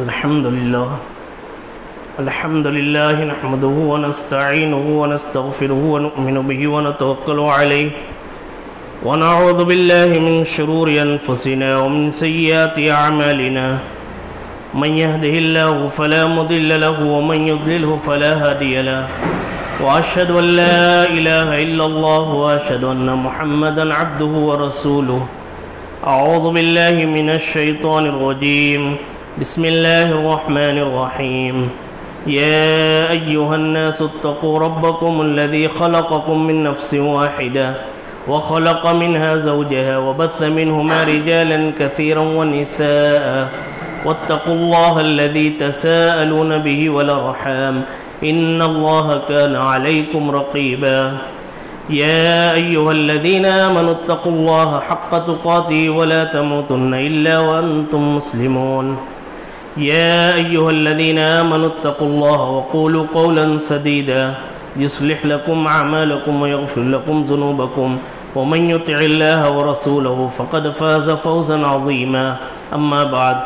الحمد لله نحمده ونستعينه ونستغفره ونؤمن به ونتوكل عليه ونعوذ بالله من شرور أنفسنا ومن سيئات أعمالنا من يهده الله فلا مضل له ومن يضلله فلا هادي له وأشهد أن لا إله إلا الله وأشهد أن محمدا عبده ورسوله أعوذ بالله من الشيطان الرجيم بسم الله الرحمن الرحيم يا أيها الناس اتقوا ربكم الذي خلقكم من نفس واحدة وخلق منها زوجها وبث منهما رجالا كثيرا ونساء واتقوا الله الذي تساءلون به والأرحام إن الله كان عليكم رقيبا يا أيها الذين آمنوا اتقوا الله حق تقاته ولا تموتن إلا وأنتم مسلمون يا أيها الذين آمنوا اتقوا الله وقولوا قولا سديدا يصلح لكم أعمالكم ويغفر لكم ذنوبكم ومن يطع الله ورسوله فقد فاز فوزا عظيما أما بعد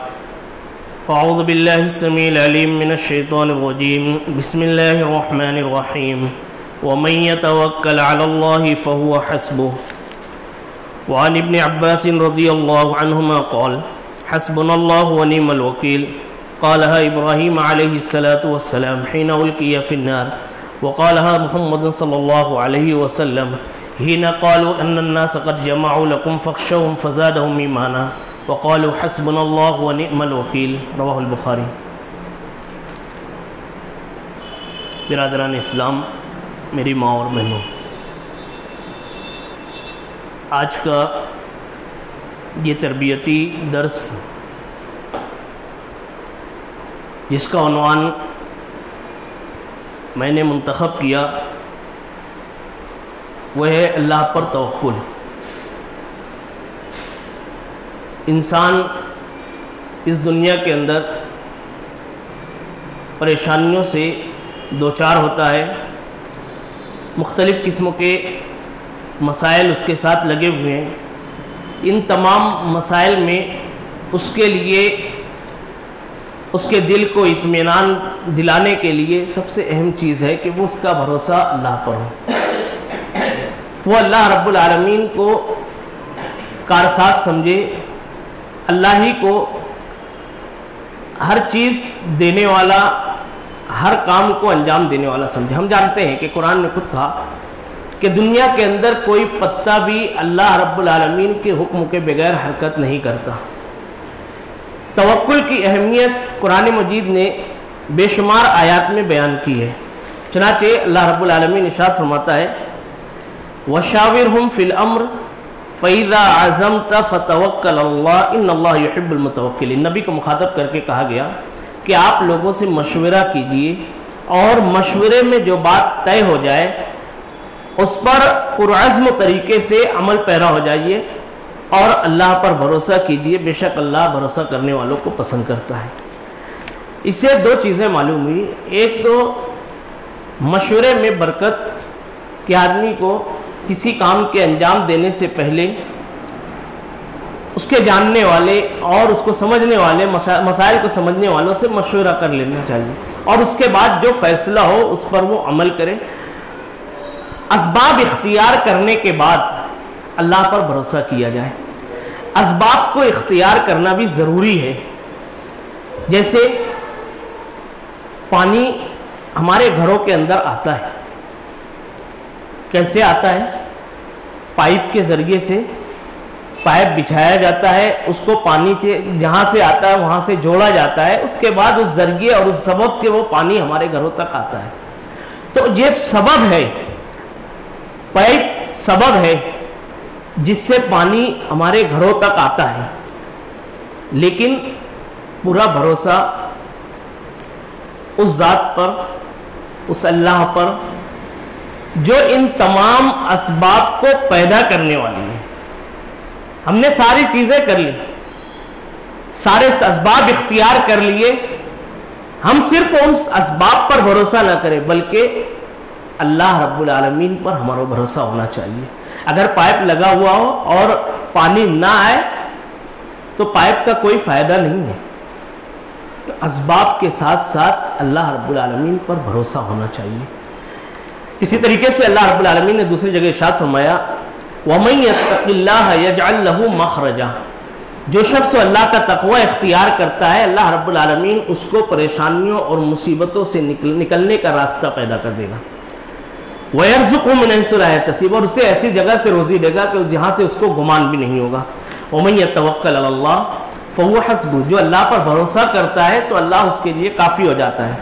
فأعوذ بالله السميع العليم من الشيطان الرجيم بسم الله الرحمن الرحيم ومن يتوكل على الله فهو حسبه وعن ابن عباس رضي الله عنهما قال حسبنا الله ونعم الوكيل قالها إبراهيم عليه الصلاة والسلام حين ألقي في النار وقالها محمد صلى الله عليه وسلم حين قالوا أن الناس قد جمعوا لكم فاخشوهم فزادهم إيمانا وقالوا حسبنا الله ونعم الوكيل رواہ البخاری۔ برادران اسلام، میری ماں اور بہنوں، آج کا یہ تربیتی درس جس کا عنوان میں نے منتخب کیا وہ ہے اللہ پر توکل۔ انسان اس دنیا کے اندر پریشانیوں سے دوچار ہوتا ہے، مختلف قسموں کے مسائل اس کے ساتھ لگے ہوئے ہیں۔ ان تمام مسائل میں اس کے لیے اس کے دل کو اطمینان دلانے کے لیے سب سے اہم چیز ہے کہ وہ اس کا بھروسہ اللہ پر ہو، وہ اللہ رب العالمین کو کارساز سمجھے، اللہ ہی کو ہر چیز دینے والا، ہر کام کو انجام دینے والا سمجھے۔ ہم جانتے ہیں کہ قرآن نے خود کہا کہ دنیا کے اندر کوئی پتا بھی اللہ رب العالمین کے حکم کے بغیر حرکت نہیں کرتا۔ توکل کی اہمیت قرآن مجید نے بے شمار آیات میں بیان کی ہے۔ چنانچہ اللہ رب العالمین ارشاد فرماتا ہے وَشَاوِرْهُمْ فِي الْأَمْرِ فَإِذَا عَزَمْتَ فَتَوَكَّلَ اللَّهِ إِنَّ اللَّهَ يُحِبُّ الْمُتَوَكِّلِينَ۔ نبی کو مخاطب کر کے کہا گیا کہ آپ لوگوں سے مشورہ کیجئے اور مشورے میں جو بات طے ہو جائے اس پر پرعزم طریقے سے عمل پیرا ہو جائیے اور اللہ پر بھروسہ کیجئے، بے شک اللہ بھروسہ کرنے والوں کو پسند کرتا ہے۔ اس سے دو چیزیں معلوم ہوئی، ایک تو مشورے میں برکت کہ آدمی کو کسی کام کے انجام دینے سے پہلے اس کے جاننے والے اور اس کو سمجھنے والے، مسائل کو سمجھنے والوں سے مشورہ کر لینا چاہیے اور اس کے بعد جو فیصلہ ہو اس پر وہ عمل کرے۔ اسباب اختیار کرنے کے بعد اللہ پر بھروسہ کیا جائے۔ اسباب کو اختیار کرنا بھی ضروری ہے۔ جیسے پانی ہمارے گھروں کے اندر آتا ہے، کیسے آتا ہے؟ پائپ کے ذریعے سے پائپ بچھایا جاتا ہے، اس کو پانی کے جہاں سے آتا ہے وہاں سے جوڑا جاتا ہے، اس کے بعد اس ذریعے اور اس سبب کے وہ پانی ہمارے گھروں تک آتا ہے۔ تو یہ سبب ہے، پائپ سبب ہے جس سے پانی ہمارے گھروں تک آتا ہے، لیکن پورا بھروسہ اس ذات پر، اس اللہ پر جو ان تمام اسباب کو پیدا کرنے والی ہے۔ ہم نے ساری چیزیں کر لی، سارے اسباب اختیار کر لیے، ہم صرف ان اسباب پر بھروسہ نہ کریں بلکہ اللہ رب العالمین پر ہمارا بھروسہ ہونا چاہیے۔ اگر پائپ لگا ہوا ہو اور پانی نہ آئے تو پائپ کا کوئی فائدہ نہیں ہے، اسباب کے ساتھ ساتھ اللہ رب العالمین پر بھروسہ ہونا چاہیے۔ اسی طریقے سے اللہ رب العالمین نے دوسری جگہ ارشاد فرمایا وَمَن يَتَّقِ اللَّهَ يَجْعَلْ لَهُ مَخْرَجًا، جو شخص اللہ کا تقوی اختیار کرتا ہے اللہ رب العالمین اس کو پریشانیوں اور مصیبتوں سے نکلنے کا راستہ پیدا کر دے گا۔ وَيَرْزُقْهُ مِنْ حَيْثُ لَا يَحْتَسِبُ، اور اسے ایسی جگہ سے روزی دے گا کہ جہاں سے اس کو گمان بھی نہیں ہوگا۔ وَمَن يَتَوَکَّلْ عَلَى اللَّهِ فَهُوَ حَسْبُهُ، جو اللہ پر بھروسہ کرتا ہے تو اللہ اس کے لیے کافی ہو جاتا ہے۔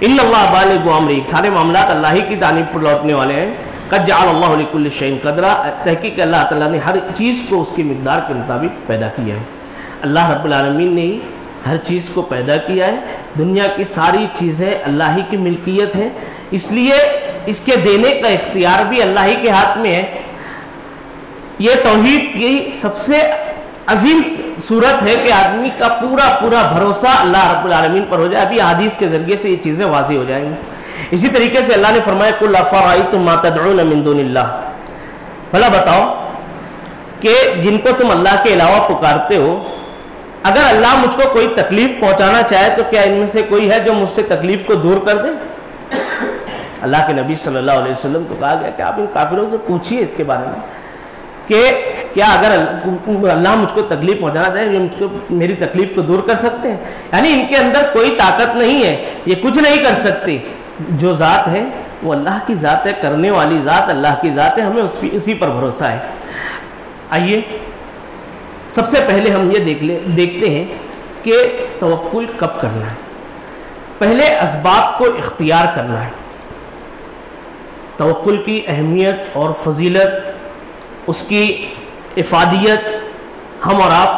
إِنَّ اللَّهَ بَالِغُ أَمْرِهِ، سارے معاملات اللہ ہی کی جانب پر لوٹنے والے ہیں۔ قَدْ جَعَلَ اللَّهُ لِكُلِّ شَيْءٍ قَدْرًا، تحقیق اللہ تعالیٰ نے ہر چیز کو اس کی مقدار کے مطابق پیدا کیا ہے۔ اللہ رب العالمین نے ہر چیز کو پیدا کیا ہے، دنیا کی ساری چیزیں اللہ ہی کی ملکیت ہیں، اس لیے اس کے دینے کا اختیار بھی اللہ ہی کے ہاتھ میں ہے۔ یہ توحید کی سب سے عظیم صورت ہے کہ آدمی کا پورا بھروسہ اللہ رب العالمین پر ہو جائے۔ ابھی حدیث کے ذریعے سے یہ چیزیں واضح ہو جائیں گی۔ اسی طریقے سے اللہ نے فرمایا قُلْ أَفَرَأَيْتُم مَّا تَدْعُونَ مِن دُونِ اللَّهِ، بھلا بتاؤ کہ جن کو تم اللہ کے علاوہ پکارتے ہو، اگر اللہ مجھ کو کوئی تکلیف پہنچانا چاہے تو کیا ان میں سے کوئی ہے جو مجھ سے تکلیف کو دور کر دے؟ اللہ کے نبی صلی اللہ علیہ وسلم کو کہا گیا کہ آپ ان کافروں سے پوچھیے اس کے بارے میں کہ کیا اگر اللہ مجھ کو تکلیف پہنچانا چاہے یہ مجھ کو میری تکلیف کو دور کر سکتے ہیں؟ یعنی ان کے اندر کوئی طاقت نہیں ہے، یہ کچھ نہیں کر سکتے۔ جو ذات ہے وہ اللہ کی ذات ہے، کرنے والی ذات اللہ کی ذات ہے، ہمیں اسی پر بھروسہ ہے۔ آئیے سب سے پہلے ہم یہ دیکھتے ہیں کہ توکل کب کرنا ہے۔ پہلے اسباب کو اختیار کرنا ہے۔ توکل کی اہمیت اور فضیلت، اس کی افادیت ہم اور آپ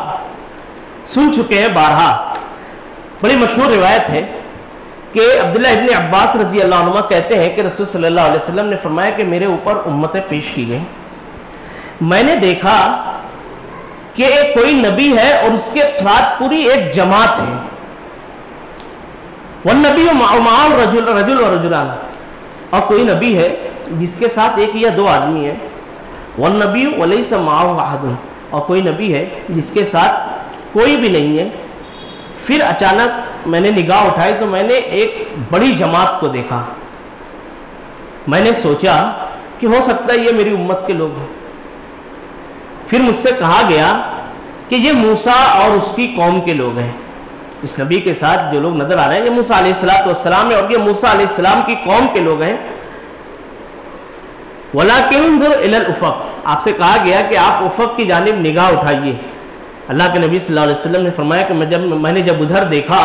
سن چکے ہیں بارہا۔ بڑی مشہور روایت ہے کہ عبداللہ ابن عباس رضی اللہ عنہ کہتے ہیں کہ رسول صلی اللہ علیہ وسلم نے فرمایا کہ میرے اوپر امتیں پیش کی گئیں، میں نے دیکھا کہ ایک کوئی نبی ہے اور اس کے ساتھ پوری ایک جماعت ہے، وَالنَّبِيُّ مَعَهُ رَجُلٌ وَرَجُلَانِ، اور کوئی نبی ہے جس کے ساتھ ایک یا دو آدمی ہے، وَالنَّبِيُّ وَلَيْسَ مَعَهُ أَحَدٌ، اور کوئی نبی ہے جس کے ساتھ کوئی بھی نہیں ہے۔ پھر اچانک میں نے نگاہ اٹھائی تو میں نے ایک بڑی جماعت کو دیکھا، میں نے سوچا کہ ہو سکتا ہے یہ میری امت کے لوگ ہیں۔ پھر مجھ سے کہا گیا کہ یہ موسیٰ اور اس کی قوم کے لوگ ہیں، اس نبی کے ساتھ جو لوگ نظر آ رہے ہیں یہ موسیٰ علیہ السلام ہے اور یہ موسیٰ علیہ السلام کی قوم کے لوگ ہیں۔ وَلَكِنْ انظُرْ إِلَى الْأُفُقِ، آپ سے کہا گیا کہ آپ افق کی جانب نگاہ اٹھائیے۔ اللہ کے نبی صلی اللہ علیہ وسلم نے فرمایا کہ میں نے جب ادھر دیکھا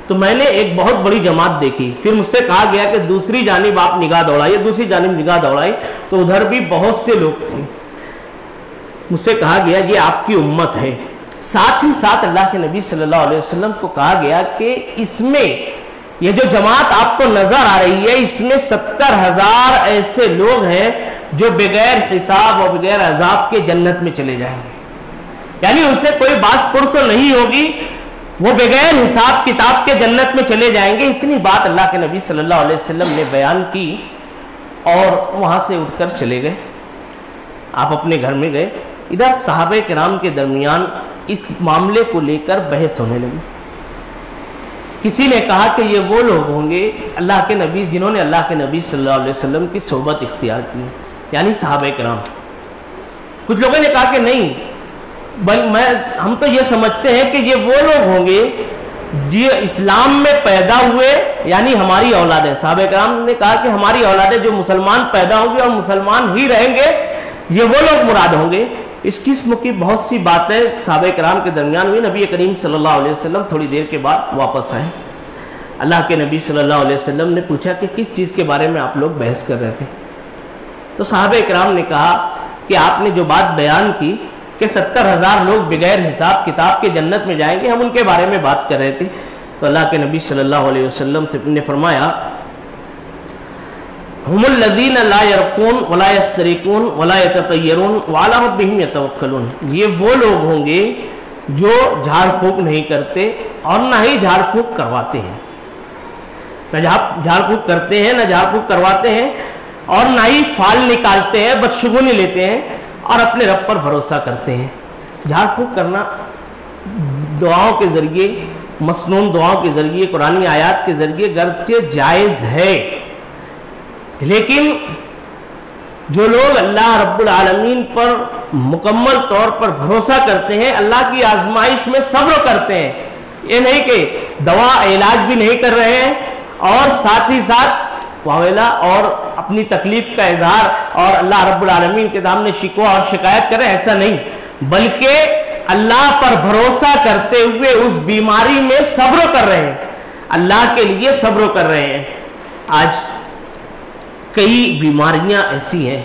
تو میں نے ایک بہت بڑی جماعت دیکھی۔ پھر مجھ سے کہا گیا کہ دوسری جانب آپ نگاہ دوڑائیے، دوسری جانب نگاہ دوڑائی تو ادھر بھی بہت سے لوگ تھے۔ مجھ سے کہا گیا یہ آپ کی امت ہے۔ ساتھ ہی ساتھ اللہ کے نبی صلی اللہ علیہ وسلم کو کہا گیا کہ اس میں یہ جو جماعت آپ کو نظر آ رہی ہے اس میں 70,000 ایسے لوگ ہیں جو بغیر حساب اور بغیر عذاب کے جنت میں چلے جائیں گے، یعنی ان سے کوئی باس پرسو نہیں ہوگی، وہ بغیر حساب کتاب کے جنت میں چلے جائیں گے۔ اتنی بات اللہ کے نبی صلی اللہ علیہ وسلم نے بیان کی اور وہاں سے اٹھ کر چلے گئے، آپ اپنے گھر میں گئے۔ ادھر صحابہ کرام کے درمیان اس معاملے کو لے کر بحث ہونے لگی۔ کسی نے کہا کہ یہ وہ لوگ ہوں گے اللہ کے نبی جنہوں نے اللہ کے نبی صلی اللہ علیہ وسلم کی صحبت اختیار کی، یعنی صحابہ کرام۔ کچھ لوگوں نے کہا کہ نہیں، ہم تو یہ سمجھتے ہیں کہ یہ وہ لوگ ہوں گے جو اسلام میں پیدا ہوئے، یعنی ہماری اولادیں۔ صحابہ کرام نے کہا کہ ہماری اولادیں جو مسلمان پیدا ہوں گے اور مسلمان ہی رہیں گے، یہ وہ لوگ مراد ہوں گے۔ اس قسم کی بہت سی باتیں صحابہ کرام کے درمیان ہوئی۔ نبی کریم صلی اللہ علیہ وسلم تھوڑی دیر کے بعد واپس آئے۔ اللہ کے نبی صلی اللہ علیہ وسلم نے پوچھا کہ کس چیز کے بارے میں آپ لوگ بحث کر رہے تھے؟ تو صحابہ کرام نے کہا کہ آپ نے جو بات بیان کی کہ 70,000 لوگ بغیر حساب کتاب کے جنت میں جائیں گے، ہم ان کے بارے میں بات کر رہے تھے۔ تو اللہ کے نبی صلی اللہ علیہ وسلم نے فرمایا ہم الذین لا یرقون ولا یسترقون ولا یتطیرون وعلی ربہم یتوکلون، یہ وہ لوگ ہوں گے جو جھاڑ پھونک نہیں کرتے اور نہ ہی جھاڑ پھونک کرواتے ہیں، نہ جھاڑ پھونک کرتے ہیں نہ جھاڑ پھونک کرواتے ہیں، اور نہ ہی فال نکالتے ہیں، بدشگونی لیتے ہیں، اور اپنے رب پر بھروسہ کرتے ہیں۔ جھاڑ پھونک کرنا دعاؤں کے ذریعے مسنون دعاؤں کے ذریعے، قرآنی آیات کے ذریعے گرچہ جائز ہے، لیکن جو لوگ اللہ رب العالمین پر مکمل طور پر بھروسہ کرتے ہیں، اللہ کی آزمائش میں صبر کرتے ہیں، یہ نہیں کہ دوا علاج بھی نہیں کر رہے ہیں اور ساتھ ہی ساتھ واویلا اور اپنی تکلیف کا اظہار اور اللہ رب العالمین کے سامنے شکوہ اور شکایت کریں، ایسا نہیں، بلکہ اللہ پر بھروسہ کرتے ہوئے اس بیماری میں صبر کر رہے ہیں، اللہ کے لیے صبر کر رہے ہیں۔ آج کئی بیماریاں ایسی ہیں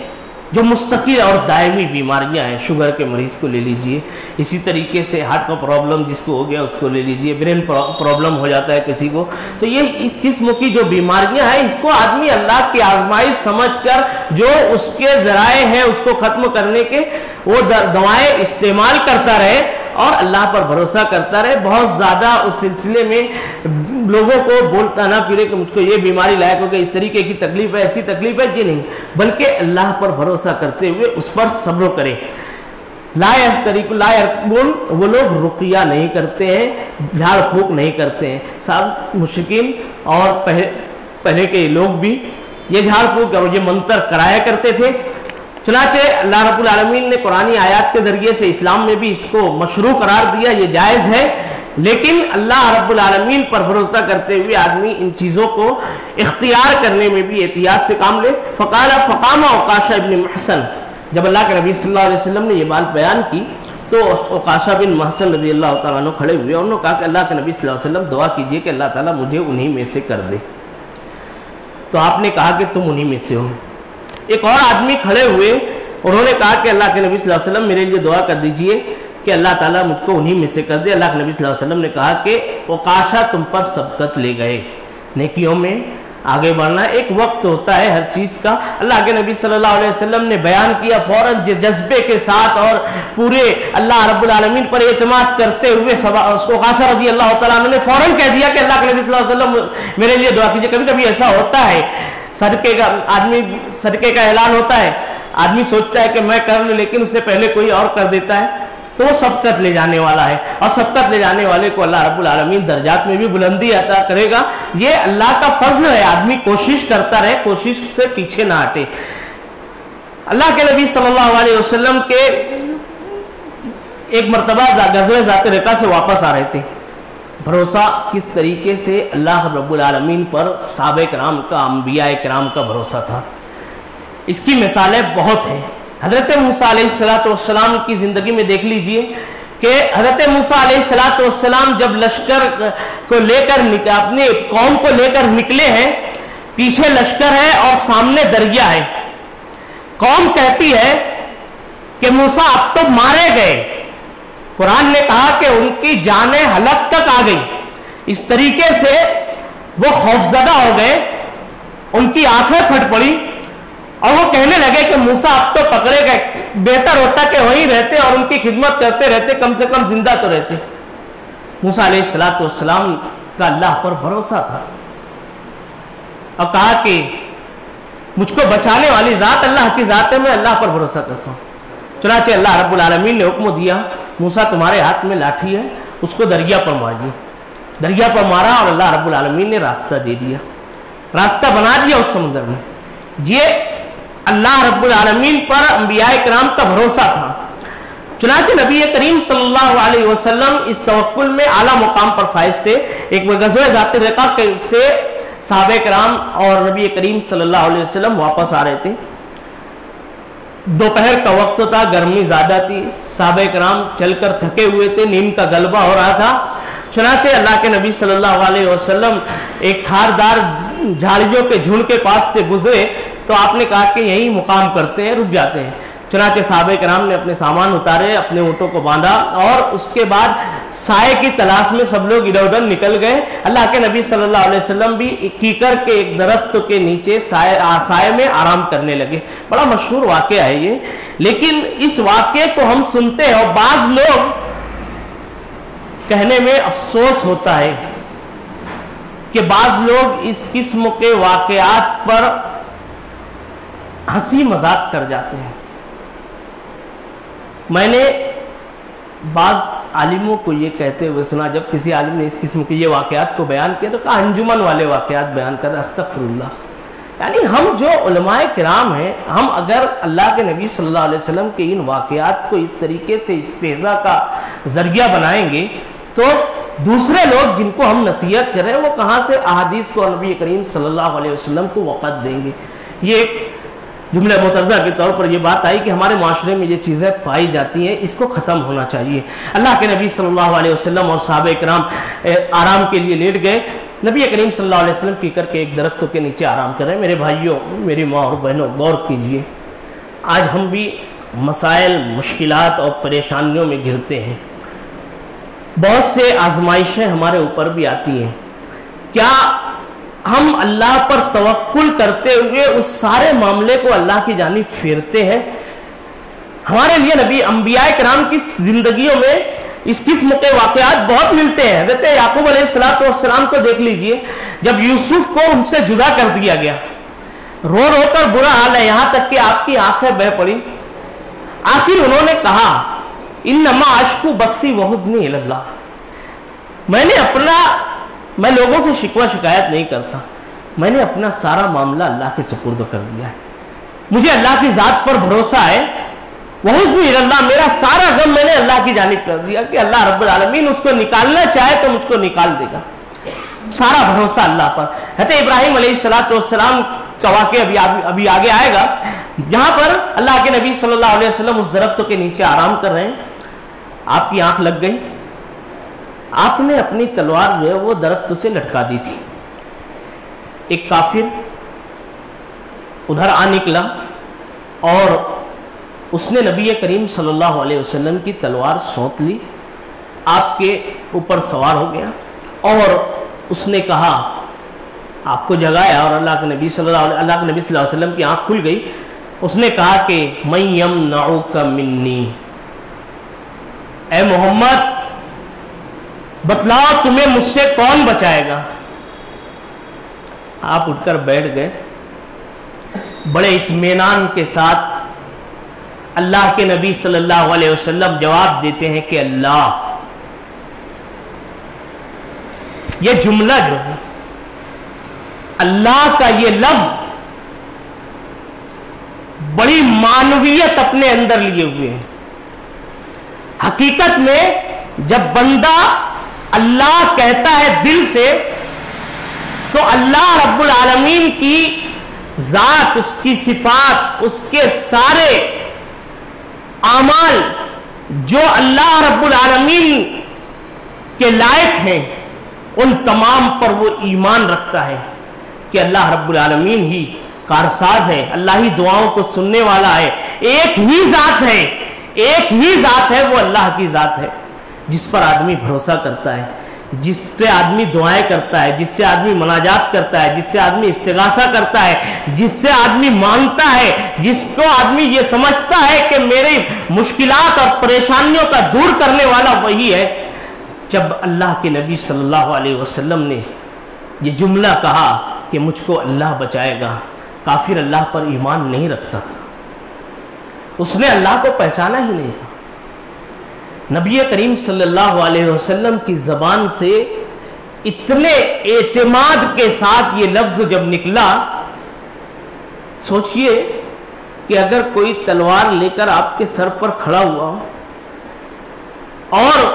جو مستقل اور دائمی بیماریاں ہیں، شوگر کے مریض کو لے لیجئے، اسی طریقے سے ہارٹ کا پرابلم جس کو ہو گیا اس کو لے لیجئے، برین پرابلم ہو جاتا ہے کسی کو، تو یہ اس قسم کی جو بیماریاں ہیں اس کو آدمی اللہ کی آزمائش سمجھ کر جو اس کے ذرائع ہیں اس کو ختم کرنے کے وہ دوائیں استعمال کرتا رہے اور اللہ پر بھروسہ کرتا رہے، بہت زیادہ اس سلسلے میں لوگوں کو بولتا نہ پھرے کہ مجھ کو یہ بیماری لاحق ہو گئی، اس طریقے کی تکلیف ہے، ایسی تکلیف ہے، یہ نہیں، بلکہ اللہ پر بھروسہ کرتے ہوئے اس پر صبر کرے۔ لا یرقون، وہ لوگ رقیہ نہیں کرتے ہیں، جھاڑ پھونک نہیں کرتے ہیں۔ صاحب مشرکین اور پہلے کے لوگ بھی یہ جھاڑ پھونک اور یہ منتر کرایا کرتے تھے، چنانچہ اللہ رب العالمین نے قرآنی آیات کے ذریعے سے اسلام میں بھی اس کو مشروع قرار دیا، یہ جائز ہے، لیکن اللہ رب العالمین پر بھروسہ کرتے ہوئے آدمی ان چیزوں کو اختیار کرنے میں بھی احتیاط سے کام لے۔ فقام عکاشہ ابن محصن، جب اللہ کے نبی صلی اللہ علیہ وسلم نے یہ بات بیان کی تو عکاشہ بن محصن رضی اللہ تعالیٰ عنہ کھڑے ہوئے اور انہوں نے کہا کہ اللہ کے نبی صلی اللہ علیہ وسلم دعا کیجئے کہ اللہ تعالیٰ مجھے انہی میں سے کر دے، تو آپ نے کہا کہ تم انہی میں سے ہو۔ ایک اور آدمی کھڑے ہوئے، انہوں نے کہا کہ اللہ کے نبی صلی اللہ علیہ وسلم میرے لیے دعا کر دیجئے کہ اللہ تعالیٰ مجھ کو انہی میں سے کر دے۔ اللہ کے نبی صلی اللہ علیہ وسلم نے کہا کہ عکاشہ تم پر سبقت لے گئے، نیکیوں میں آگے بڑھنا ایک وقت ہوتا ہے ہر چیز کا۔ اللہ کے نبی صلی اللہ علیہ وسلم نے بیان کیا فوراً جذبے کے ساتھ اور پورے اللہ رب العالمین پر اعتماد کرتے ہوئے، اس کو عکاشہ رضی اللہ تعالیٰ عنہ نے فوراً کہہ دیا کہ اللہ کے نبی صلی اللہ علیہ وسلم میرے لیے دعا کیجئے۔ کبھی کبھی ایسا ہوتا ہے، صدقے کا اعلان ہوتا ہے، آدمی سوچتا ہے کہ میں کر لوں لیکن اس سے پہلے کوئی اور کر دیتا ہے، تو وہ سبقت لے جانے والا ہے، اور سبقت لے جانے والے کو اللہ رب العالمین درجات میں بھی بلندی عطا کرے گا۔ یہ اللہ کا فضل ہے، آدمی کوشش کرتا رہے، کوشش سے پیچھے نہ ہٹے۔ اللہ کے نبی صلی اللہ علیہ وسلم کے ایک مرتبہ غزوہ ذات رقہ سے واپس آ رہے تھے، بھروسہ کس طریقے سے اللہ رب العالمین پر صحابہ کرام کا، انبیاء کرام کا بھروسہ تھا، اس کی مثالیں بہت ہیں۔ حضرت موسیٰ علیہ السلام کی زندگی میں دیکھ لیجئے کہ حضرت موسیٰ علیہ السلام جب لشکر کو لے کر اپنے قوم کو لے کر نکلے ہیں، پیچھے لشکر ہے اور سامنے دریا ہے، قوم کہتی ہے کہ موسیٰ اب تو مارے گئے، قرآن نے کہا کہ ان کی جانیں ہلاک تک آ گئی، اس طریقے سے وہ خوفزدہ ہو گئے، ان کی آنکھیں پھٹ پڑی اور وہ کہنے لگے کہ موسیٰ اب تو پکڑے گئے، بہتر ہوتا کہ وہیں رہتے اور ان کی خدمت کرتے رہتے، کم سے کم زندہ تو رہتے۔ موسیٰ علیہ السلام کا اللہ پر بھروسہ تھا اور کہا کہ مجھ کو بچانے والی ذات اللہ کی ذات ہے، میں اللہ پر بھروسہ کرتا ہوں۔ چنانچہ اللہ رب العالمین نے حکم دیا موسیٰ تمہارے ہاتھ میں لاٹھی ہے، اس کو دریا پر ماریے۔ دریا پر مارا اور اللہ رب العالمین نے راستہ دے دیا، راستہ بنا دیا اس سمندر میں۔ یہ اللہ رب العالمین پر انبیاء کرام کا بھروسہ تھا۔ چنانچہ نبی کریم صلی اللہ علیہ وسلم اس توکل میں اعلیٰ مقام پر فائز تھے۔ ایک غزوہ ذات رقہ سے صحابہ کرام اور نبی کریم صلی اللہ علیہ وسلم واپس آ رہے تھے، دوپہر کا وقت تھا، گرمی زیادہ تھی، صحابہ کرام چل کر تھکے ہوئے تھے، نیند کا غلبہ ہو رہا تھا۔ چنانچہ اللہ کے نبی صلی اللہ علیہ وسلم ایک کھاردار جھاڑیوں کے جھنڈ کے پاس سے گزرے تو آپ نے کہا کہ یہیں مقام کرتے ہیں، رک جاتے ہیں۔ چنانچہ صحابہ کرام نے اپنے سامان اتارے، اپنے اونٹوں کو باندھا اور اس کے بعد سائے کی تلاش میں سب لوگ ادھر ادھر نکل گئے۔ اللہ کے نبی صلی اللہ علیہ وسلم بھی کیکر کے ایک درخت کے نیچے سائے میں آرام کرنے لگے۔ بڑا مشہور واقعہ ہے یہ، لیکن اس واقعے کو ہم سنتے ہیں اور بعض لوگ کہنے میں افسوس ہوتا ہے کہ بعض لوگ اس قسم کے واقعات پر ہنسی مذاق کر جاتے ہیں۔ میں نے بعض عالموں کو یہ کہتے ہوئے سنا، جب کسی عالم نے اس قسم کے یہ واقعات کو بیان کیا تو کہا انجمن والے واقعات بیان کر، استغفر اللہ۔ یعنی ہم جو علماء کرام ہیں، ہم اگر اللہ کے نبی صلی اللہ علیہ وسلم کے ان واقعات کو اس طریقے سے استہزاء کا ذریعہ بنائیں گے تو دوسرے لوگ جن کو ہم نصیحت کر رہے ہیں وہ کہاں سے احادیث کو، نبی کریم صلی اللہ علیہ وسلم کو وقت دیں گے؟ یہ ایک جملہ مترجہ کے طور پر یہ بات آئی کہ ہمارے معاشرے میں یہ چیزیں پائی جاتی ہیں، اس کو ختم ہونا چاہیے۔ اللہ کے نبی صلی اللہ علیہ وسلم اور صحابہ کرام آرام کے لیے لیٹ گئے، نبی کریم صلی اللہ علیہ وسلم پی کر کے ایک درختوں کے نیچے آرام کر رہے ہیں۔ میرے بھائیوں، میری ماں اور بہنوں، غور کیجئے، آج ہم بھی مسائل، مشکلات اور پریشانیوں میں گھرتے ہیں، بہت سے آزمائشیں ہمارے اوپر بھی آتی ہیں۔ کیا ہم اللہ پر توکل کرتے ہوئے اس سارے معاملے کو اللہ کی جانب پھیرتے ہیں؟ ہمارے لیے نبی انبیاء کرام کی زندگیوں میں اس قسم کے واقعات بہت ملتے ہیں۔ حضرت یعقوب علیہ السلام کو دیکھ لیجئے، جب یوسف کو ان سے جدا کر دیا گیا، رو رو کر برا حال ہے، یہاں تک کہ آپ کی آنکھیں بہہ پڑی، آخر انہوں نے کہا انما اشکو بثی وحزنی الی اللہ، میں لوگوں سے شکوہ شکایت نہیں کرتا، میں نے اپنا سارا معاملہ اللہ کے سپرد کر دیا ہے، مجھے اللہ کی ذات پر بھروسہ ہے، وحزنی الی اللہ، میرا سارا غم میں نے اللہ کی جانب کر دیا کہ اللہ رب العالمین اس کو نکالنا چاہے تو مجھ کو نکال دے گا، سارا بھروسہ اللہ پر۔ حضرت ابراہیم علیہ السلام کا واقعہ ابھی آگے آئے گا، یہاں پر اللہ کے نبی صلی اللہ علیہ وسلم اس درختوں کے نیچے آرام کر رہے ہیں، آپ کی آنکھ لگ گئی، آپ نے اپنی تلوار جو ہے وہ درخت سے لٹکا دی تھی، ایک کافر ادھر آ نکلا اور اس نے نبی کریم صلی اللہ علیہ وسلم کی تلوار سونت لی، آپ کے اوپر سوار ہو گیا اور اس نے کہا، آپ کو جگایا اور اللہ کے نبی صلی اللہ علیہ وسلم کی آنکھ کھل گئی، اس نے کہا کہ من یمنعک منی، اے محمد بتلاؤ تمہیں مجھ سے کون بچائے گا؟ آپ اٹھ کر بیٹھ گئے، بڑے اطمینان کے ساتھ اللہ کے نبی صلی اللہ علیہ وسلم جواب دیتے ہیں کہ اللہ۔ یہ جملہ جو ہے، اللہ کا یہ لفظ بڑی معنویت اپنے اندر لیے ہوئے ہیں۔ حقیقت میں جب بندہ اللہ کہتا ہے دل سے تو اللہ رب العالمین کی ذات، اس کی صفات، اس کے سارے اعمال جو اللہ رب العالمین کے لائق ہیں ان تمام پر وہ ایمان رکھتا ہے کہ اللہ رب العالمین ہی کارساز ہے، اللہ ہی دعاؤں کو سننے والا ہے، ایک ہی ذات ہے، ایک ہی ذات ہے، وہ اللہ کی ذات ہے جس پر آدمی بھروسہ کرتا ہے، جس پہ آدمی دعائیں کرتا ہے، جس سے آدمی مناجات کرتا ہے، جس سے آدمی استغاثہ کرتا ہے، جس سے آدمی مانگتا ہے، جس کو آدمی یہ سمجھتا ہے کہ میری مشکلات اور پریشانیوں کا دور کرنے والا وہی ہے۔ جب اللہ کے نبی صلی اللہ علیہ وسلم نے یہ جملہ کہا کہ مجھ کو اللہ بچائے گا، کافر اللہ پر ایمان نہیں رکھتا تھا، اس نے اللہ کو پہچانا ہی نہیں تھا۔ نبی کریم صلی اللہ علیہ وسلم کی زبان سے اتنے اعتماد کے ساتھ یہ لفظ جب نکلا، سوچئے کہ اگر کوئی تلوار لے کر آپ کے سر پر کھڑا ہوا اور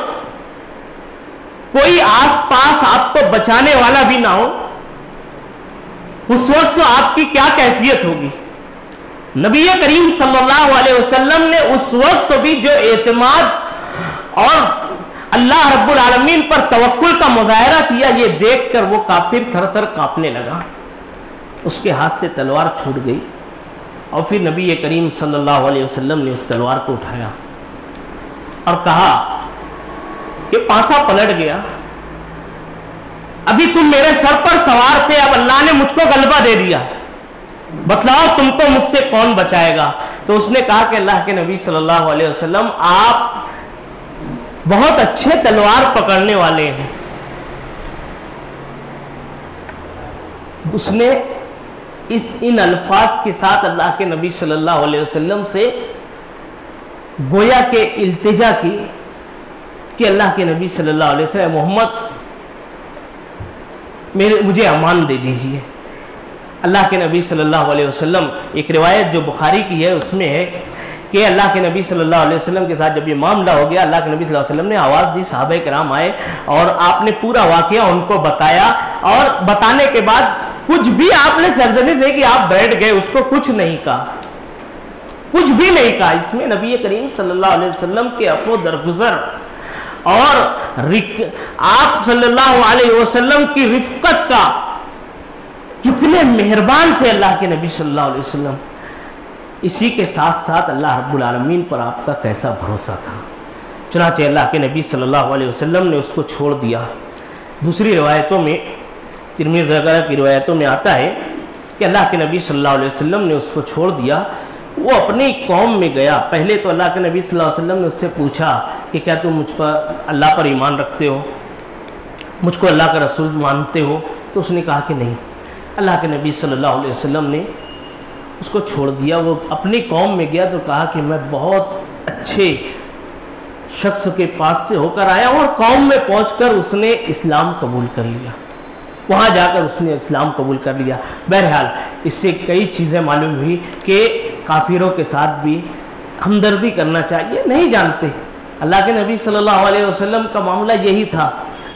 کوئی آس پاس آپ کو بچانے والا بھی نہ ہو، اس وقت تو آپ کی کیا کیفیت ہوگی؟ نبی کریم صلی اللہ علیہ وسلم نے اس وقت بھی جو اعتماد اور اللہ رب العالمین پر توکل کا مظاہرہ کیا، یہ دیکھ کر وہ کافر تھر تھر کانپنے لگا، اس کے ہاتھ سے تلوار چھوٹ گئی اور پھر نبی کریم صلی اللہ علیہ وسلم نے اس تلوار کو اٹھایا اور کہا کہ پانسا پلٹ گیا، ابھی تم میرے سر پر سوار تھے، اب اللہ نے مجھ کو غلبہ دے دیا، بتلاؤ تم کو مجھ سے کون بچائے گا؟ تو اس نے کہا کہ اللہ کے نبی صلی اللہ علیہ وسلم آپ بہت اچھے تلوار پکڑنے والے ہیں۔ اس نے ان الفاظ کے ساتھ اللہ کے نبی صلی اللہ علیہ وسلم سے گویا کہ التجا کی کہ اللہ کے نبی صلی اللہ علیہ وسلم محمد مجھے امان دے دیجئے. اللہ کے نبی صلی اللہ علیہ وسلم، ایک روایت جو بخاری کی ہے اس میں ہے کہ اللہ کے نبی صلی اللہ علیہ وسلم کے ساتھ جب یہ معاملہ ہو گیا، اللہ کے نبی صلی اللہ علیہ وسلم نے آواز دی، صحابہ کرام آئے اور آپ نے پورا واقعہ ان کو بتایا، اور بتانے کے بعد کچھ بھی آپ نے سرزنش نہیں کہ آپ بیٹھ گئے، اس کو کچھ نہیں کہا، کچھ بھی نہیں کہا. اس میں نبی کریم صلی اللہ علیہ وسلم کے عفو و درگزر اور آپ صلی اللہ علیہ وسلم کی رفقت کا کتنے مہربان تھے اللہ کے نبی صلی اللہ علیہ وسلم. اسی کے ساتھ ساتھ اللہ رب العالمین پر آپ کا کیسا بھروسہ تھا. چنانچہ اللہ کے نبی صلی اللہ علیہ وسلم نے اس کو چھوڑ دیا. دوسری روایتوں میں، ترمذی وغیرہ کی روایتوں میں آتا ہے کہ اللہ کے نبی صلی اللہ علیہ وسلم نے اس کو چھوڑ دیا. وہ اپنی قوم میں گیا. پہلے تو اللہ کے نبی صلی اللہ علیہ وسلم نے اس سے پوچھا کہ کیا تم مجھ پر اللہ پر ایمان رکھتے ہو، مجھ کو اللہ کا رسول مانتے ہو؟ تو اس نے کہا کہ نہیں. اللہ کے نبی صلی اللہ علیہ وسلم نے اس کو چھوڑ دیا. وہ اپنی قوم میں گیا تو کہا کہ میں بہت اچھے شخص کے پاس سے ہو کر آیا ہوں، اور قوم میں پہنچ کر اس نے اسلام قبول کر لیا. وہاں جا کر اس نے اسلام قبول کر لیا. بہرحال اس سے کئی چیزیں معلوم ہوئی کہ کافروں کے ساتھ بھی ہمدردی کرنا چاہیے. نہیں جانتے، اللہ کے نبی صلی اللہ علیہ وسلم کا معاملہ یہی تھا.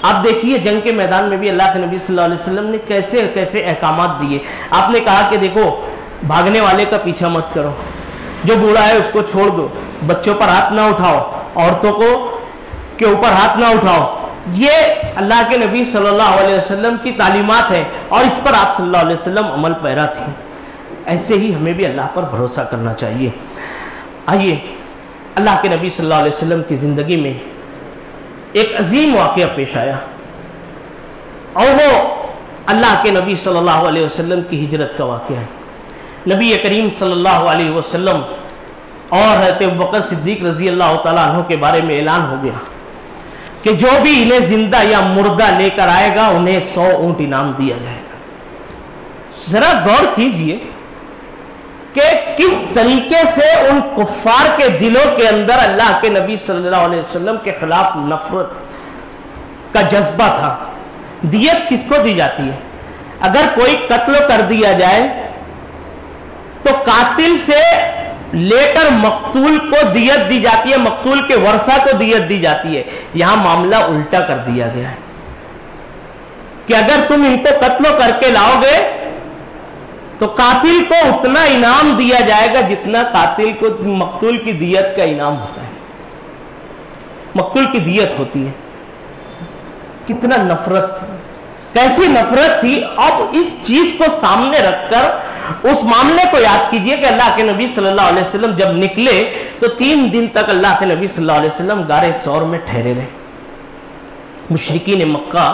آپ دیکھیے جنگ کے میدان میں بھی اللہ کے نبی صلی اللہ علیہ وسلم نے کیسے کیسے احکامات دیے. آپ نے کہا کہ دیکھو، بھاگنے والے کا پیچھا مت کرو، جو بوڑھا ہے اس کو چھوڑ دو، بچوں پر ہاتھ نہ اٹھاؤ، عورتوں کے اوپر ہاتھ نہ اٹھاؤ. یہ اللہ کے نبی صلی اللہ علیہ وسلم کی تعلیمات ہیں، اور اس پر آپ صلی اللہ علیہ وسلم عمل پیرا تھے. ایسے ہی ہمیں بھی اللہ پر بھروسہ کرنا چاہیے. آئیے، اللہ کے نبی صلی اللہ علیہ وسلم کی زندگی میں ایک عظیم واقعہ پیش آیا، اور وہ اللہ کے نبی صلی اللہ علیہ وسلم کی ہجرت کا واقعہ ہے. نبی کریم صلی اللہ علیہ وسلم اور حضرت ابوبکر صدیق رضی اللہ تعالیٰ عنہ کے بارے میں اعلان ہو گیا کہ جو بھی انہیں زندہ یا مردہ لے کر آئے گا انہیں 100 اونٹ انعام دیا جائے گا. ذرا غور کیجئے کہ کس طریقے سے ان کفار کے دلوں کے اندر اللہ کے نبی صلی اللہ علیہ وسلم کے خلاف نفرت کا جذبہ تھا. دیت کس کو دی جاتی ہے؟ اگر کوئی قتل کر دیا جائے تو قاتل سے لے کر مقتول کو دیت دی جاتی ہے، مقتول کے ورثہ کو دیت دی جاتی ہے. یہاں معاملہ الٹا کر دیا گیا ہے کہ اگر تم ان کو قتل کر کے لاؤ گے تو قاتل کو اتنا انعام دیا جائے گا جتنا قاتل کو مقتول کی دیت کا انعام ہوتا ہے. مقتول کی دیت ہوتی ہے. کتنا نفرت، کیسی نفرت تھی. اب اس چیز کو سامنے رکھ کر اس معاملے کو یاد کیجئے کہ اللہ کے نبی صلی اللہ علیہ وسلم جب نکلے تو 3 دن تک اللہ کے نبی صلی اللہ علیہ وسلم غار ثور میں ٹھہرے رہے. مشرکین مکہ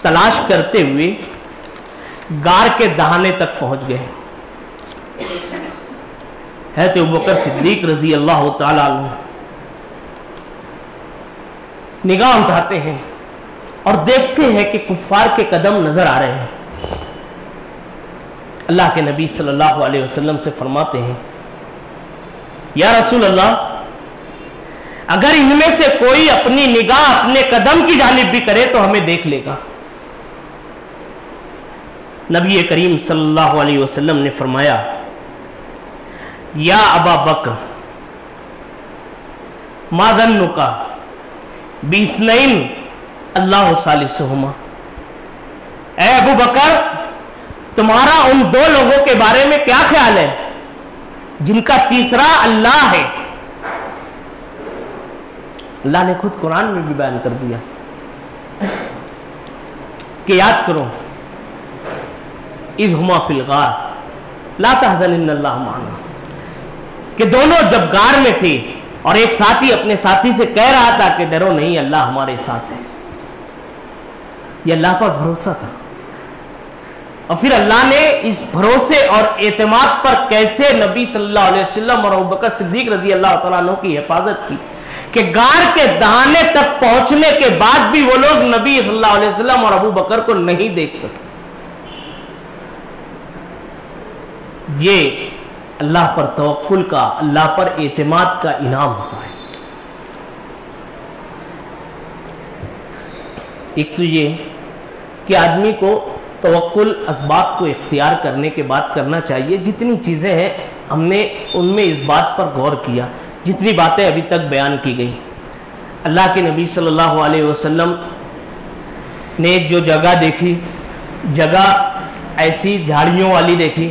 تلاش کرتے ہوئے غار کے دہانے تک پہنچ گئے. حضرت ابوبکر صدیق رضی اللہ تعالیٰ عنہ نگاہ اٹھاتے ہیں اور دیکھتے ہیں کہ کفار کے قدم نظر آ رہے ہیں. اللہ کے نبی صلی اللہ علیہ وسلم سے فرماتے ہیں، یا رسول اللہ، اگر ان میں سے کوئی اپنی نگاہ اپنے قدم کی جانب بھی کرے تو ہمیں دیکھ لے گا. نبی کریم صلی اللہ علیہ وسلم نے فرمایا، یا ابا بکر ما ظنک باثنین اللہ ثالثہما. اے ابو بکر، تمہارا ان 2 لوگوں کے بارے میں کیا خیال ہے جن کا تیسرا اللہ ہے؟ اللہ نے خود قرآن میں بھی بیان کر دیا کہ یاد کرو، اذ ہما فی الغار لا تحزن ان اللہ معنا، کہ دونوں جب غار میں تھے اور ایک ساتھی اپنے ساتھی سے کہہ رہا تھا کہ ڈرو نہیں، اللہ ہمارے ساتھ ہے. یہ اللہ پر بھروسہ تھا. اور پھر اللہ نے اس بھروسے اور اعتماد پر کیسے نبی صلی اللہ علیہ وسلم اور ابوبکر صدیق رضی اللہ تعالیٰ عنہ کی حفاظت کی کہ غار کے دہانے تک پہنچنے کے بعد بھی وہ لوگ نبی صلی اللہ علیہ وسلم اور ابو بکر کو نہیں دیکھ سکے. یہ اللہ پر توکل کا، اللہ پر اعتماد کا انعام ہوتا ہے. ایک تو یہ کہ آدمی کو توکل اسباب کو اختیار کرنے کے بعد کرنا چاہیے. جتنی چیزیں ہیں ہم نے ان میں اس بات پر غور کیا, جتنی باتیں ابھی تک بیان کی گئی. اللہ کے نبی صلی اللہ علیہ وسلم نے جو جگہ دیکھی, جگہ ایسی جھاڑیوں والی دیکھی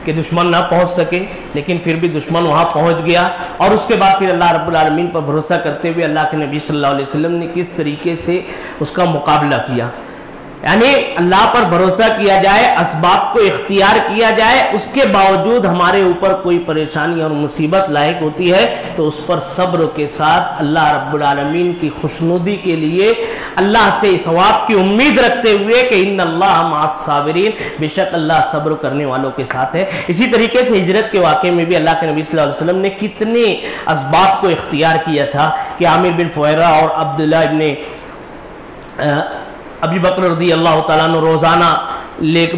کہ دشمن نہ پہنچ سکے, لیکن پھر بھی دشمن وہاں پہنچ گیا, اور اس کے بعد پھر اللہ رب العالمین پر بھروسہ کرتے ہوئے اللہ کے نبی صلی اللہ علیہ وسلم نے کس طریقے سے اس کا مقابلہ کیا. یعنی اللہ پر بھروسہ کیا جائے, اسباب کو اختیار کیا جائے, اس کے باوجود ہمارے اوپر کوئی پریشانی اور مصیبت لاحق ہوتی ہے تو اس پر صبر کے ساتھ اللہ رب العالمین کی خوشنودی کے لیے اللہ سے ثواب کی امید رکھتے ہوئے کہ ان اللہ مع الصابرین, بے شک اللہ صبر کرنے والوں کے ساتھ ہے. اسی طریقے سے ہجرت کے واقعے میں بھی اللہ کے نبی صلی اللہ علیہ وسلم نے کتنے اسباب کو اختیار کیا تھا کہ عامر بن فہیرہ اور عبداللہ ابن ابی بکر رضی اللہ تعالیٰ عنہ روزانہ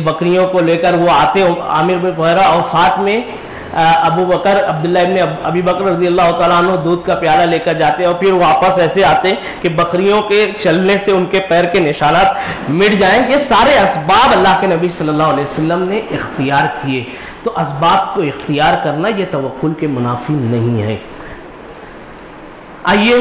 بکریوں کو لے کر وہ آتے, عامر بن فہیرہ اور ساتھ میں ابو بکر عبداللہ ابن ابی بکر رضی اللہ تعالیٰ عنہ دودھ کا پیالہ لے کر جاتے اور پھر واپس ایسے آتے کہ بکریوں کے چلنے سے ان کے پیر کے نشانات مٹ جائیں. یہ سارے اسباب اللہ کے نبی صلی اللہ علیہ وسلم نے اختیار کیے. تو اسباب کو اختیار کرنا یہ توکل کے منافی نہیں ہے. آئیے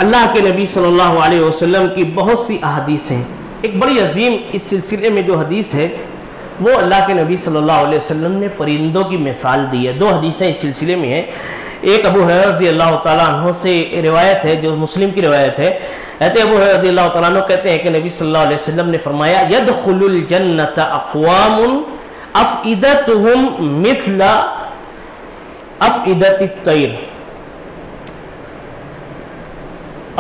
اللہ کے نبی صلی اللہ علیہ وسلم کی بہت سی احادیث ہیں. ایک بڑی عظیم اس سلسلے میں جو حدیث ہے وہ اللہ کے نبی صلی اللہ علیہ وسلم نے پرندوں کی مثال دی ہے. دو حدیثیں اس سلسلے میں ہیں. ایک ابو ہریرہ رضی اللہ تعالیٰ عنہ سے روایت ہے جو مسلم کی روایت ہے. کہتے ابو ہریرہ رضی اللہ تعالیٰ عنہ کہتے ہیں کہ نبی صلی اللہ علیہ وسلم نے فرمایا يدخل الجنة اقوام افئدتهم مثل افئدة الطير.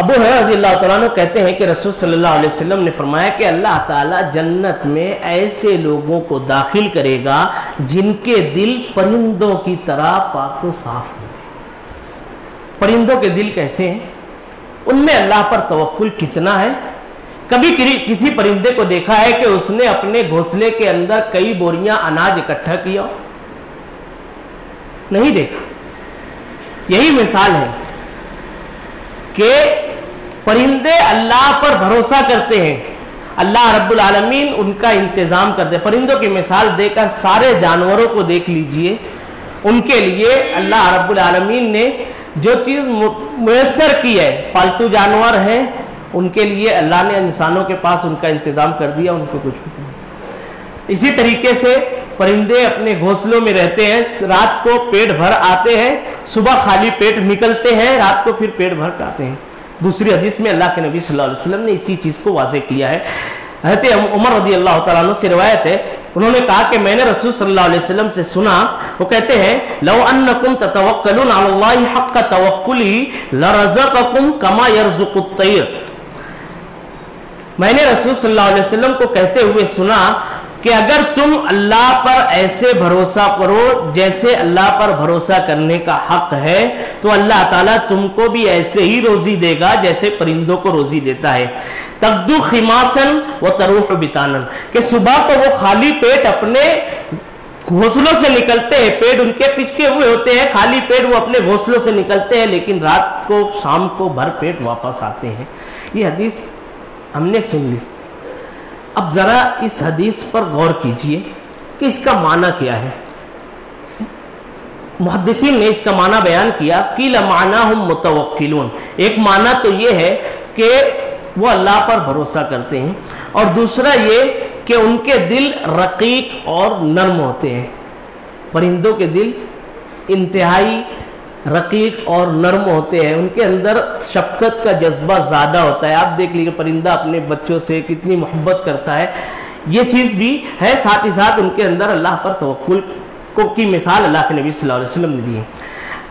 ابو ہریرہ رضی اللہ تعالیٰ عنہ کہتے ہیں کہ رسول صلی اللہ علیہ وسلم نے فرمایا کہ اللہ تعالیٰ جنت میں ایسے لوگوں کو داخل کرے گا جن کے دل پرندوں کی طرح پاک و صاف ہوں. پرندوں کے دل کیسے ہیں؟ ان میں اللہ پر توکل کتنا ہے؟ کبھی کسی پرندے کو دیکھا ہے کہ اس نے اپنے گھونسلے کے اندر کئی بوریاں اناج اکٹھا کیا؟ نہیں دیکھا. یہی مثال ہے کہ پرندے اللہ پر بھروسہ کرتے ہیں, اللہ رب العالمین ان کا انتظام کرتے ہیں. پرندوں کی مثال دے کر سارے جانوروں کو دیکھ لیجئے, ان کے لیے اللہ رب العالمین نے جو چیز میسر کی ہے, پالتو جانور ہیں ان کے لیے اللہ نے انسانوں کے پاس ان کا انتظام کر دیا, ان کو کچھ نہیں. اسی طریقے سے پرندے اپنے گھونسلوں میں رہتے ہیں, رات کو پیٹ بھر آتے ہیں, صبح خالی پیٹ نکلتے ہیں, رات کو پھر پیٹ بھر کھاتے ہیں. دوسری حدیث میں اللہ کے نبی صلی اللہ علیہ وسلم نے اسی چیز کو واضح کیا ہے. حضرت عمر رضی اللہ تعالیٰ عنہ سے روایت ہے, انہوں نے کہا کہ میں نے رسول صلی اللہ علیہ وسلم سے سنا, وہ کہتے ہیں لو انکم تتوکلون علی اللہ حق توکلہ لرزقکم کما یرزق الطیر. میں نے رسول صلی اللہ علیہ وسلم کو کہتے ہوئے سنا کہ اگر تم اللہ پر ایسے بھروسہ کرو جیسے اللہ پر بھروسہ کرنے کا حق ہے تو اللہ تعالیٰ تم کو بھی ایسے ہی روزی دے گا جیسے پرندوں کو روزی دیتا ہے. تغدو خماسا وتروح بطانا, کہ صبح کو وہ خالی پیٹ اپنے گھونسلوں سے نکلتے ہیں, پیٹ ان کے پچکے ہوئے ہوتے ہیں, خالی پیٹ وہ اپنے گھونسلوں سے نکلتے ہیں, لیکن رات کو شام کو بھر پیٹ واپس آتے ہیں. یہ حدیث ہم نے سن لی. اب ذرا اس حدیث پر غور کیجئے کہ اس کا معنی کیا ہے. محدثین نے اس کا معنی بیان کیا قیل معناہم متوکلون. ایک معنی تو یہ ہے کہ وہ اللہ پر بھروسہ کرتے ہیں, اور دوسرا یہ کہ ان کے دل رقیق اور نرم ہوتے ہیں. پرندوں کے دل انتہائی رقیق اور نرم ہوتے ہیں, ان کے اندر شفقت کا جذبہ زیادہ ہوتا ہے. آپ دیکھ لیجیے پرندہ اپنے بچوں سے کتنی محبت کرتا ہے, یہ چیز بھی ہے. ساتھ ہی ساتھ ان کے اندر اللہ پر توکل کی مثال اللہ کے نبی صلی اللہ علیہ وسلم نے دی ہے.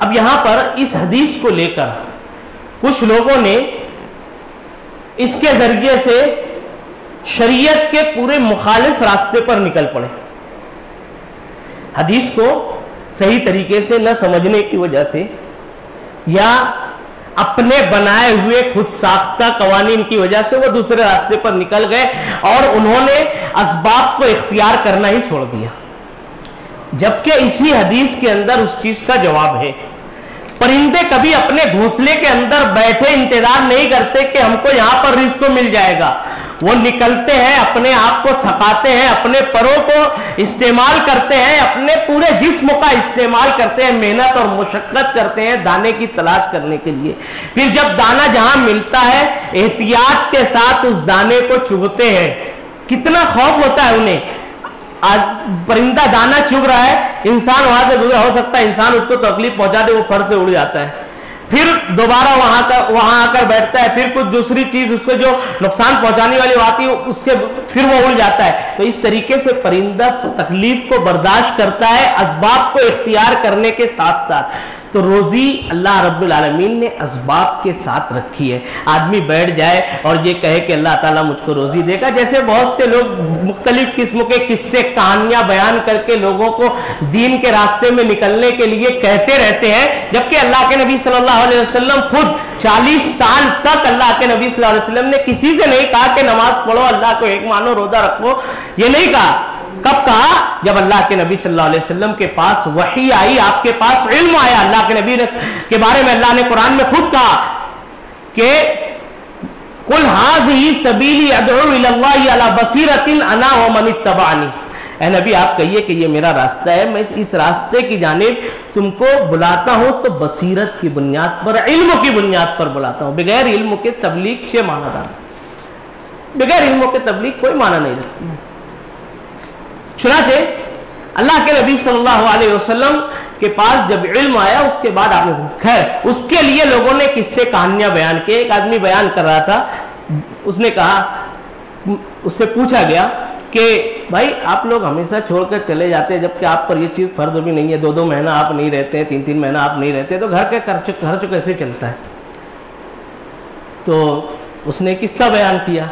اب یہاں پر اس حدیث کو لے کر کچھ لوگوں نے اس کے ذریعے سے شریعت کے پورے مخالف راستے پر نکل پڑے. حدیث کو صحیح طریقے سے نہ سمجھنے کی وجہ سے یا اپنے بنائے ہوئے خود ساختہ قوانین کی وجہ سے وہ دوسرے راستے پر نکل گئے اور انہوں نے اسباب کو اختیار کرنا ہی چھوڑ دیا, جبکہ اسی حدیث کے اندر اس چیز کا جواب ہے. پرندے کبھی اپنے گھونسلے کے اندر بیٹھے انتظار نہیں کرتے کہ ہم کو یہاں پر رزق مل جائے گا، وہ نکلتے ہیں، اپنے آپ کو تھکاتے ہیں، اپنے پروں کو استعمال کرتے ہیں، اپنے پورے جسم کا استعمال کرتے ہیں، محنت اور مشقت کرتے ہیں دانے کی تلاش کرنے کے لیے۔ پھر جب دانا جہاں ملتا ہے احتیاط کے ساتھ اس دانے کو چگتے ہیں۔ کتنا خوف ہوتا ہے انہیں، پرندہ دانا چگ رہا ہے، انسان وہاں سے گزرا، ہو سکتا ہے انسان اس کو تکلیف پہنچا دے، وہ پر سے اڑ جاتا ہے، پھر دوبارہ وہاں آ کر بیٹھتا ہے، پھر کچھ دوسری چیز اس کو جو نقصان پہنچانے والی آتی ہے اس کے پھر وہ اڑ جاتا ہے۔ تو اس طریقے سے پرندہ تکلیف کو برداشت کرتا ہے اسباب کو اختیار کرنے کے ساتھ ساتھ۔ تو روزی اللہ رب العالمین نے اسباب کے ساتھ رکھی ہے۔ آدمی بیٹھ جائے اور یہ کہے کہ اللہ تعالیٰ مجھ کو روزی دے گا، جیسے بہت سے لوگ مختلف قسم کے قصے کہانیاں بیان کر کے لوگوں کو دین کے راستے میں نکلنے کے لیے کہتے رہتے ہیں، جبکہ اللہ کے نبی صلی اللہ علیہ وسلم خود 40 سال تک اللہ کے نبی صلی اللہ علیہ وسلم نے کسی سے نہیں کہا کہ نماز پڑھو، اللہ کو ایک مانو، روزہ رکھو، یہ نہیں کہا۔ کب کہا؟ جب اللہ کے نبی صلی اللہ علیہ وسلم کے پاس وحی آئی، آپ کے پاس علم آیا۔ اللہ کے نبی کے بارے میں اللہ نے قرآن میں خود کہا کہ قُلْ هَٰذِهِ سَبِيلِي أَدْعُو إِلَى اللَّهِ عَلَىٰ بَصِيرَةٍ أَنَا وَمَنِ اتَّبَعَنِي۔ اے نبی آپ کہیے کہ یہ میرا راستہ ہے، میں اس راستے کی جانب تم کو بلاتا ہوں تو بصیرت کی بنیاد پر، علم کی بنیاد پر بلاتا ہوں۔ بغیر علم کے تبلیغ 6 معنی دار، بغیر علم کے تبلیغ کوئی معنی نہیں رکھتی ہے۔ چنانچہ اللہ کے نبی صلی اللہ علیہ وسلم کے پاس جب علم آیا اس کے بعد آپ نے خیر اس کے لیے لوگوں نے قصے کہانیاں بیان کیے۔ ایک آدمی بیان کر رہا تھا، اس نے کہا، اس سے پوچھا گیا کہ بھائی آپ لوگ ہمیشہ چھوڑ کر چلے جاتے ہیں جبکہ آپ پر یہ چیز فرض بھی نہیں ہے، 2 مہینہ آپ نہیں رہتے ہیں، 3 مہینہ آپ نہیں رہتے، تو گھر کا خرچ کیسے چلتا ہے؟ تو اس نے قصہ بیان کیا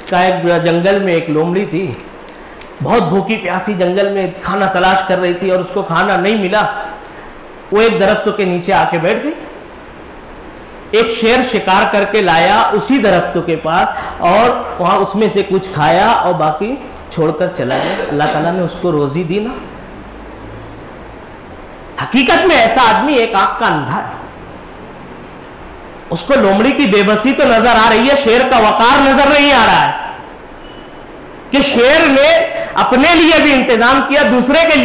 کہ ایک جنگل میں ایک لومڑی تھی، بہت بھوکی پیاسی جنگل میں کھانا تلاش کر رہی تھی اور اس کو کھانا نہیں ملا، وہ ایک درخت کے نیچے آ کے بیٹھ گئی۔ ایک شیر شکار کر کے لایا اسی درختوں کے پاس اور وہاں اس میں سے کچھ کھایا اور باقی چھوڑ کر چلا گیا۔ اللہ تعالیٰ نے اس کو روزی دی نا۔ حقیقت میں ایسا آدمی ایک آنکھ کا اندھا ہے، اس کو لومڑی کی بے بسی تو نظر آ رہی ہے، شیر کا وقار نظر نہیں آ رہا ہے کہ شیر نے اپنے لیے بھی انتظام کیا، دوسروں کے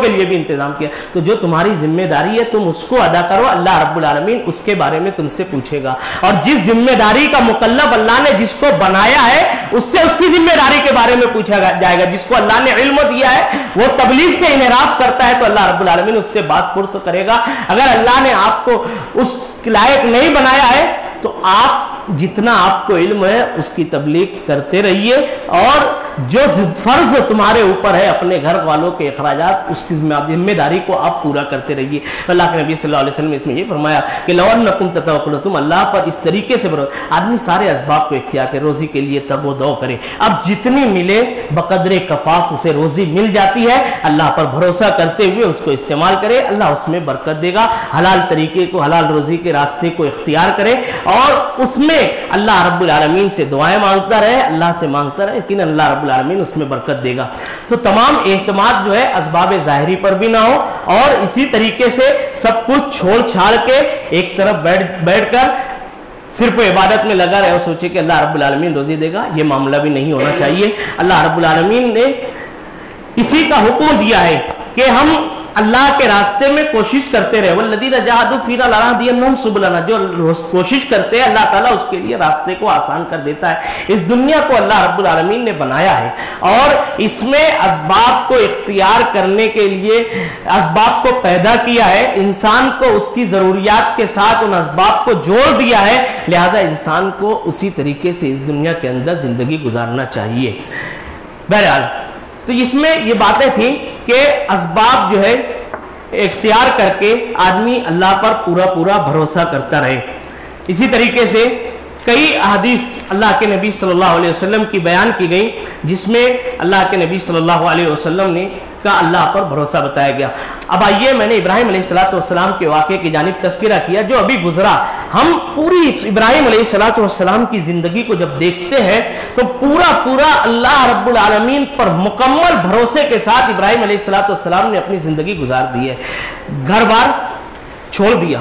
لیے بھی انتظام کیا۔ تو جو تمہاری ذمہ داری ہے تم اس کو ادا کرو، اللہ رب العالمین اس کے بارے میں تم سے پوچھے گا، اور جس ذمہ داری کا مکلف اللہ نے جس کو بنایا ہے اس سے اس کی ذمہ داری کے بارے میں پوچھا جائے گا۔ جس کو اللہ نے علم دیا ہے وہ تبلیغ سے انحراف کرتا ہے تو اللہ رب العالمین اس سے باز پرس کرے گا۔ اگر اللہ نے آپ کو اس لائق نہیں بنایا ہے تو آپ جتنا آپ کو علم ہے اس کی تبلیغ کرتے رہیے، اور جو فرض تمہارے اوپر ہے اپنے گھر والوں کے اخراجات اس کی ذمہ داری کو آپ پورا کرتے رہیے۔ اللہ کے نبی صلی اللہ علیہ وسلم نے اس میں یہ فرمایا کہ لو انکم تتوکلون، تم اللہ پر اس طریقے سے آدمی سارے اسباب کو اختیار کرے، روزی کے لیے تب و دو کرے، اب جتنی ملے بقدر کفاف اسے روزی مل جاتی ہے، اللہ پر بھروسہ کرتے ہوئے اس کو استعمال کرے، اللہ اس میں برکت دے گا۔ حلال طریقے کو، حلال روزی کے راستے کو اختیار کرے اور اس میں اللہ رب العالمین سے دعائیں مانگتا رہے، اللہ سے مانگتا رہے، یقیناً اللہ رب العالمین اس میں برکت دے گا۔ تو تمام اعتماد جو ہے اسباب ظاہری پر بھی نہ ہو، اور اسی طریقے سے سب کچھ چھوڑ چھاڑ کے ایک طرف بیٹھ کر صرف عبادت میں لگا رہے اور سوچے کہ اللہ رب العالمین روزی دے گا، یہ معاملہ بھی نہیں ہونا چاہیے۔ اللہ رب العالمین نے اسی کا حکم دیا ہے کہ ہم اللہ کے راستے میں کوشش کرتے رہے، والذین جاہدوا فینا لنہدینہم سبلنا، جو کوشش کرتے ہیں اللہ تعالیٰ اس کے لیے راستے کو آسان کر دیتا ہے۔ اس دنیا کو اللہ رب العالمین نے بنایا ہے اور اس میں اسباب کو اختیار کرنے کے لیے اسباب کو پیدا کیا ہے، انسان کو اس کی ضروریات کے ساتھ ان اسباب کو جوڑ دیا ہے، لہٰذا انسان کو اسی طریقے سے اس دنیا کے اندر زندگی گزارنا چاہیے۔ بہرحال تو اس میں یہ باتیں تھیں کہ اسباب جو ہے اختیار کر کے آدمی اللہ پر پورا بھروسہ کرتا رہے۔ اسی طریقے سے کئی احادیث اللہ کے نبی صلی اللہ علیہ وسلم کی بیان کی گئی جس میں اللہ کے نبی صلی اللہ علیہ وسلم نے کا اللہ پر بھروسہ بتایا گیا۔ اب آئیے، میں نے ابراہیم علیہ السلام کے واقعے کی جانب تذکرہ کیا جو ابھی گزرا۔ ہم پوری ابراہیم علیہ السلام کی زندگی کو جب دیکھتے ہیں تو پورا اللہ رب العالمین پر مکمل بھروسے کے ساتھ ابراہیم علیہ السلام نے اپنی زندگی گزار دی ہے۔ گھر بار چھوڑ دیا،